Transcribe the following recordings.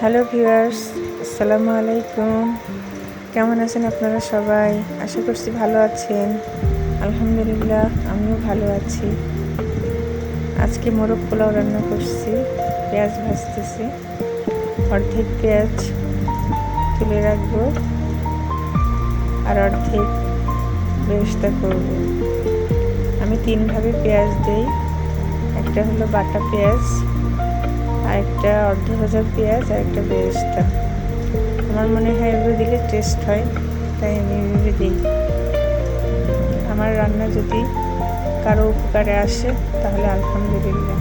Hello viewers, আসসালামু আলাইকুম। কেমন আছেন আপনারা সবাই? আশা করছি ভালো আছেন। আলহামদুলিল্লাহ, আমিও ভালো আছি। আজকে মোরগ পোলাও রান্না করছি। পেঁয়াজ ভাজতেছি। অর্ধেক পেঁয়াজ তুলে রাখবো আর অর্ধেক বেরেস্তা করব। আমি 3 ভাবে পেঁয়াজ দিই। একটা হলো বাটা পেঁয়াজ, আর একটা অর্ধ ভাজা পেঁয়াজ, আর একটা বেরেস্তা। আমার মনে হয় এভাবে দিলে টেস্ট হয়, তাই আমি এভাবে দিই। আমার রান্না যদি কারো উপকারে আসে তাহলে আলহামদুলিল্লাহ।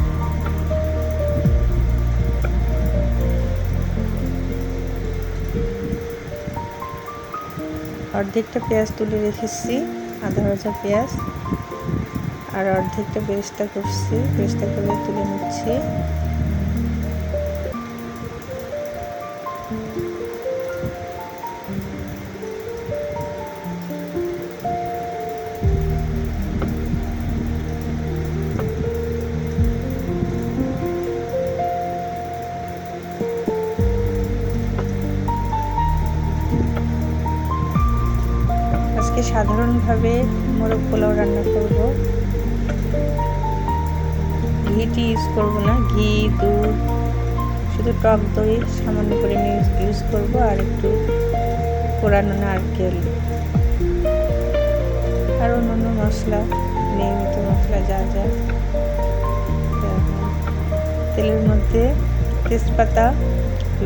অর্ধেকটা পেঁয়াজ তুলে রেখেছি, আধা ভাজা পেঁয়াজ, আর অর্ধেকটা বেরেস্তা করছি। বেরেস্তা করে তুলে নিচ্ছি। আজকে সাধারণভাবে মোরগ পোলাও রান্না করব। ঘিটি ইউজ করব না, ঘি, দুধ, শুধু টক দই সামান্য করে ইউজ করব, আর একটু পোড়ানো নারকেল, আর অন্যান্য মশলা, নিয়মিত মশলা যা যা। তেলের মধ্যে তেজপাতা,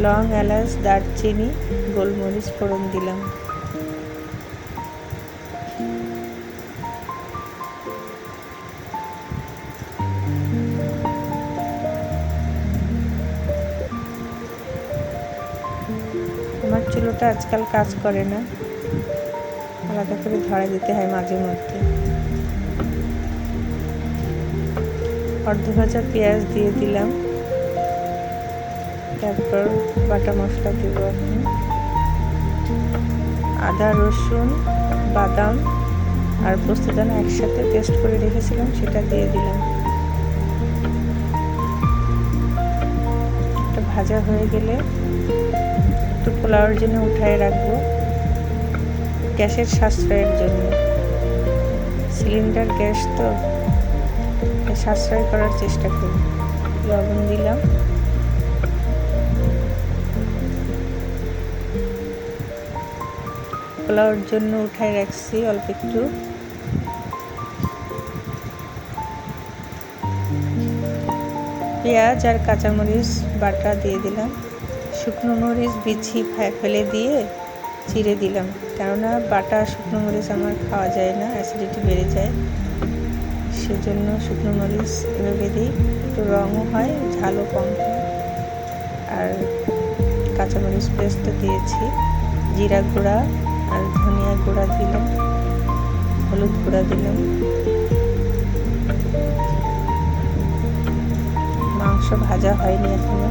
লং, এলাচ, দারচিনি, গোলমরিচ ফোড়ন দিলাম। আমার চুলোটা আজকাল কাজ করে না, আলাদা করে ধরা দিতে হয় মাঝে মধ্যে। অর্ধ ভাজা পেঁয়াজ দিয়ে দিলাম, তারপর বাটা মশলা দেব। এখন আদা, রসুন, বাদাম আর পোস্তদানা একসাথে পেস্ট করে রেখেছিলাম, সেটা দিয়ে দিলাম। এটা ভাজা হয়ে গেলে একটু পোলাওর জন্য উঠায় রাখবো, গ্যাসের সাশ্রয়ের জন্য। সিলিন্ডার গ্যাস তো, সাশ্রয় করার চেষ্টা করি। লবণ দিলাম, পোলাওর জন্য উঠায় রাখছি অল্প একটু। পেঁয়াজ আর কাঁচামরিচ বাটা দিয়ে দিলাম। শুকনো মরিচ বিছি ফেলে দিয়ে চিড়ে দিলাম, কেননা বাটা শুকনো মরিচ আমার খাওয়া যায় না, অ্যাসিডিটি বেড়ে যায়। সেজন্য শুকনো মরিচ এভাবে দিই, একটু রঙও হয়, ঝালও কম হয়। আর কাঁচামরিচ পেস্ট দিয়েছি, জিরা গুঁড়া আর ধনিয়া গুঁড়া দিলাম, হলুদ গুঁড়া দিলাম। মাংস ভাজা হয়নি এখনো।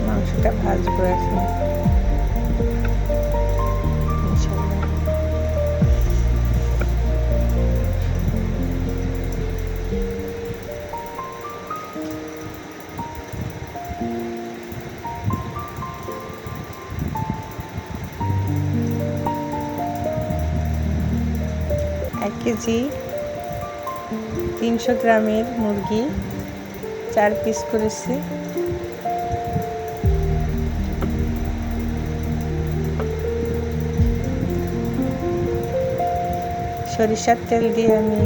মাংসটা ভাজবো এখন। এক কেজি 300 গ্রামের মুরগি 4 পিস করেছি। সরিষার তেল দিয়ে আমি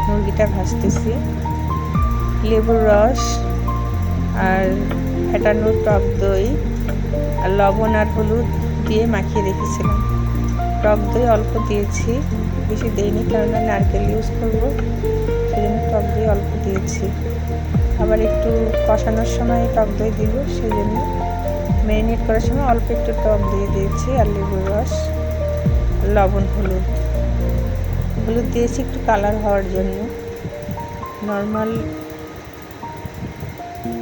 মুরগিটা ভাজতেছি। লেবুর রস আর ফেটানো টক দই আর লবণ আর হলুদ দিয়ে মাখিয়ে রেখেছিলাম। টক দই অল্প দিয়েছি, বেশি দিইনি, কারণ নারকেল ইউজ করবো, সেজন্য টক দই অল্প দিয়েছি। আবার একটু কষানোর সময় টক দই দিব, সেই জন্য ম্যারিনেট করার সময় অল্প একটু টক দিয়ে দিয়েছি, আর লেবুর রস, লবণ, হলুদ দিয়েছি একটু কালার হওয়ার জন্য। নর্মাল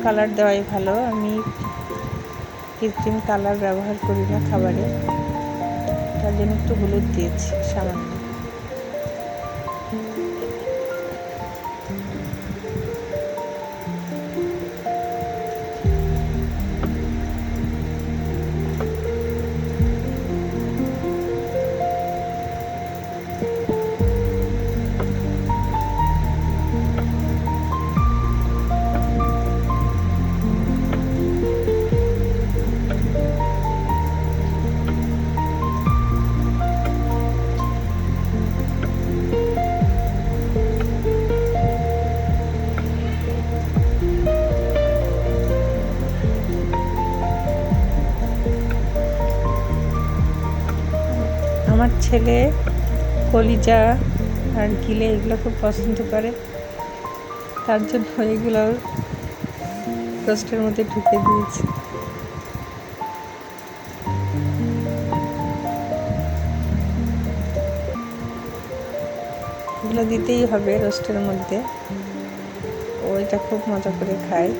কালার দেওয়াই ভালো, আমি কৃত্রিম কালার ব্যবহার করি না খাবারে, তার জন্য একটু হলুদ দিয়েছি সামান্য। ছেলে কলিজা আর গিলে এগুলো খুব পছন্দ করে, তার জন্য এগুলো রোস্টের মধ্যে ঢুকে দিয়েছি। এগুলো দিতেই হবে রোস্টের মধ্যে, ওইটা খুব মজা করে খায়।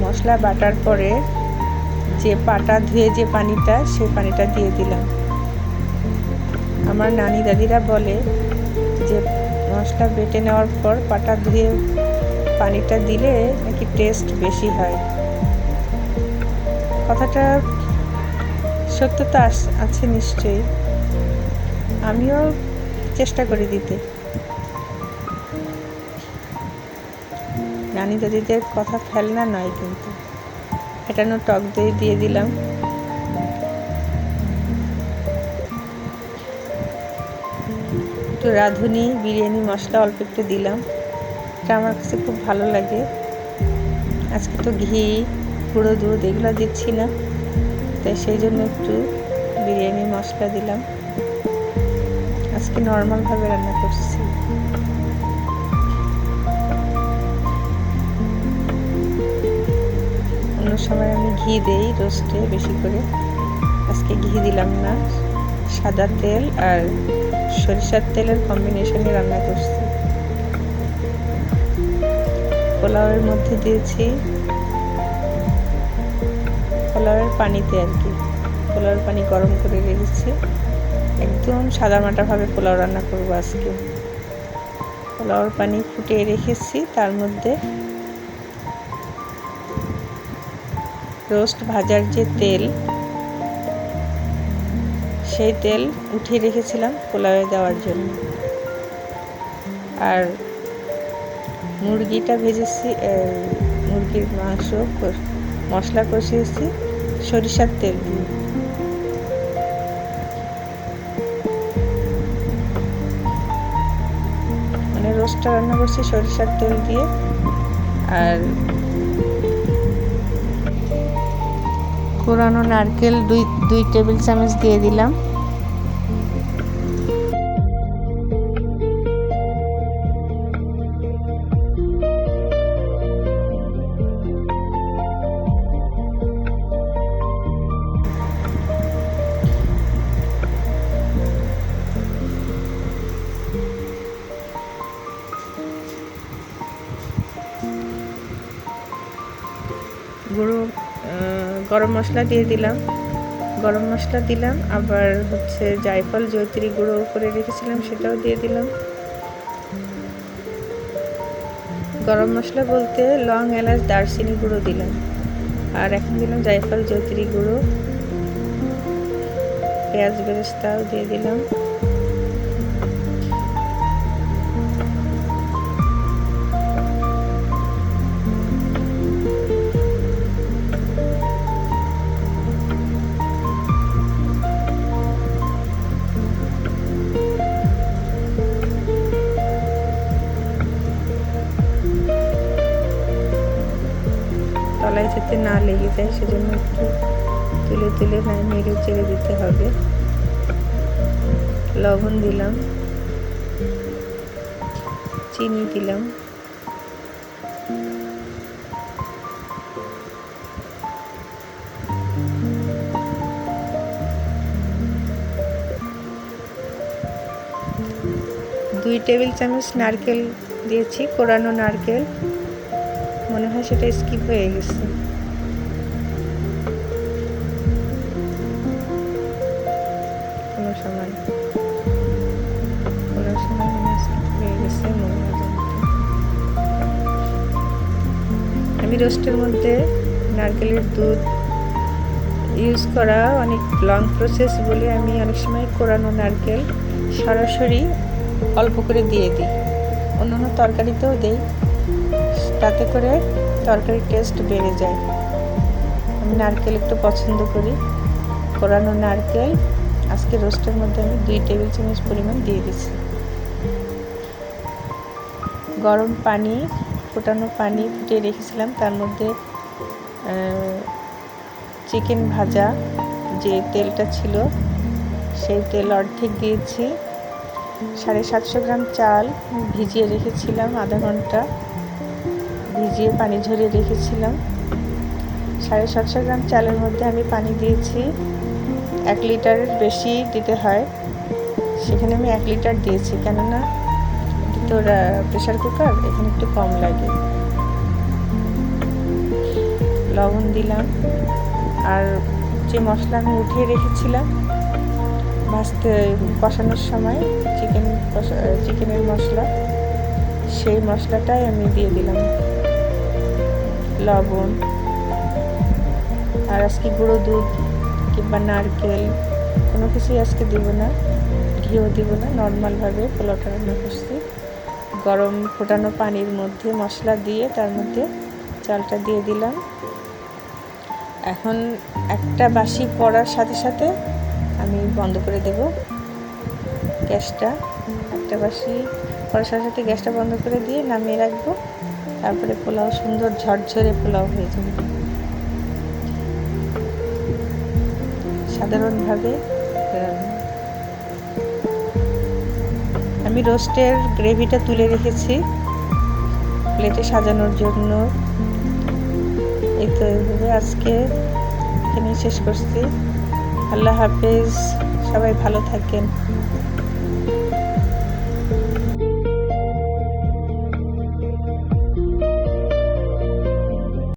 মশলা বাটার পরে যে পাটা ধুয়ে যে পানিটা, সেই পানিটা দিয়ে দিলাম। আমার নানি দাদিরা বলে যে মশলা বেটে নেওয়ার পর পাটা ধুয়ে পানিটা দিলে নাকি টেস্ট বেশি হয়। কথাটা সত্যতা আছে নিশ্চয়ই, আমিও চেষ্টা করি দিতে। নানি দাদিদের কথা ফেলনা নয়, কিন্তু ফেটানো টক দই দিয়ে দিলাম। একটু রাঁধুনি বিরিয়ানি মশলা অল্প একটু দিলাম, এটা আমার কাছে খুব ভালো লাগে। আজকে তো ঘি, গুঁড়ো দুধ এগুলো দিচ্ছি না, তাই সেই জন্য একটু বিরিয়ানি মশলা দিলাম। আজকে নর্মালভাবে রান্না করছি। অন্য সময় আমি ঘি দেই রোস্টে বেশি করে, আজকে ঘি দিলাম না। সাদা তেল আর সরিষার তেলের কম্বিনেশনে রান্না করছি। পোলাওয়ের মধ্যে দিয়েছি, পোলাওয়ের পানিতে আর কি, পোলাওয়ের পানি গরম করে রেখেছি। একদম সাদামাটাভাবে পোলাও রান্না করবো আজকে। পোলাওয়ের পানি ফুটিয়ে রেখেছি, তার মধ্যে রোস্ট ভাজার যে তেল, সেই তেল উঠিয়ে রেখেছিলাম পোলাওয়ে দেওয়ার জন্য। আর মুরগিটা ভেজেছি, মুরগির মাংস মশলা কষিয়েছি সরিষার তেল দিয়ে। মানে রোস্টটা রান্না করছি সরিষার তেল দিয়ে। আর কোরানো নারকেল দুই টেবিল চামচ দিয়ে দিলাম। গরম মশলা দিয়ে দিলাম, গরম মশলা দিলাম, আবার জায়ফল জয়িত্রী গুঁড়ো করে রেখেছিলাম সেটাও দিয়ে দিলাম। গরম মশলা বলতে লং, এলাচ, দারচিনি গুঁড়ো দিলাম, আর এখন দিলাম জায়ফল জয়িত্রী গুঁড়ো। পেঁয়াজ বেরেস্তাও দিয়ে দিলাম। তলায় যাতে না লেগে যায় সেজন্য একটু তুলে তুলে নেড়ে চেড়ে দিতে হবে। লবণ দিলাম, চিনি দিলাম, দুই টেবিল চামচ নারকেল দিয়েছি, কোরানো নারকেল। মনে হয় সেটা স্কিপ হয়ে গেছে। কোনো সময় স্কিপ হয়ে গেছে, মনে হয়। আমি রোস্টের মধ্যে নারকেলের দুধ ইউজ করা অনেক লং প্রসেস বলে আমি অনেক সময় কোরানো নারকেল সরাসরি অল্প করে দিয়ে দিই। অন্যান্য তরকারিতেও দিই, তাতে করে তরকারির টেস্ট বেড়ে যায়। আমি নারকেল একটু পছন্দ করি। কোরানো নারকেল আজকে রোস্টের মধ্যে আমি 2 টেবিল চামচ পরিমাণ দিয়ে দিচ্ছি। গরম পানি, ফোটানো পানি ফুটিয়ে রেখেছিলাম, তার মধ্যে চিকেন ভাজা যে তেলটা ছিল সেই তেল অর্ধেক দিয়েছি। 750 গ্রাম চাল ভিজিয়ে রেখেছিলাম, আধা ঘন্টা ভিজিয়ে পানি ঝরিয়ে রেখেছিলাম। 750 গ্রাম চালের মধ্যে আমি পানি দিয়েছি 1 লিটারের বেশি দিতে হয়, সেখানে আমি 1 লিটার দিয়েছি, কেননা তো প্রেশার কুকার এখানে একটু কম লাগে। লবণ দিলাম, আর যে মশলা আমি উঠিয়ে রেখেছিলাম ভাজতে কষানোর সময় চিকেনের মশলা, সেই মশলাটাই আমি দিয়ে দিলাম। লবণ, আর আজকে গুঁড়ো দুধ কিংবা নারকেল কোনো কিছুই আজকে দিব না, ঘিও দিব না, নর্মালভাবে পোলাওটা রান্না করছি। গরম ফোটানো পানির মধ্যে মশলা দিয়ে তার মধ্যে চালটা দিয়ে দিলাম। এখন একটা বাসি পড়ার সাথে সাথে আমি বন্ধ করে দেব গ্যাসটা। একটা বাসি পড়ার সাথে সাথে গ্যাসটা বন্ধ করে দিয়ে নামিয়ে রাখবো, তারপরে পোলাও সুন্দর ঝরঝরে পোলাও হয়ে যাবে। সাধারণভাবে আমি রোস্টের গ্রেভিটা তুলে রেখেছি প্লেটে সাজানোর জন্য। এই তো এইভাবে আজকে এখানেই শেষ করছি। আল্লাহ হাফেজ, সবাই ভালো থাকেন।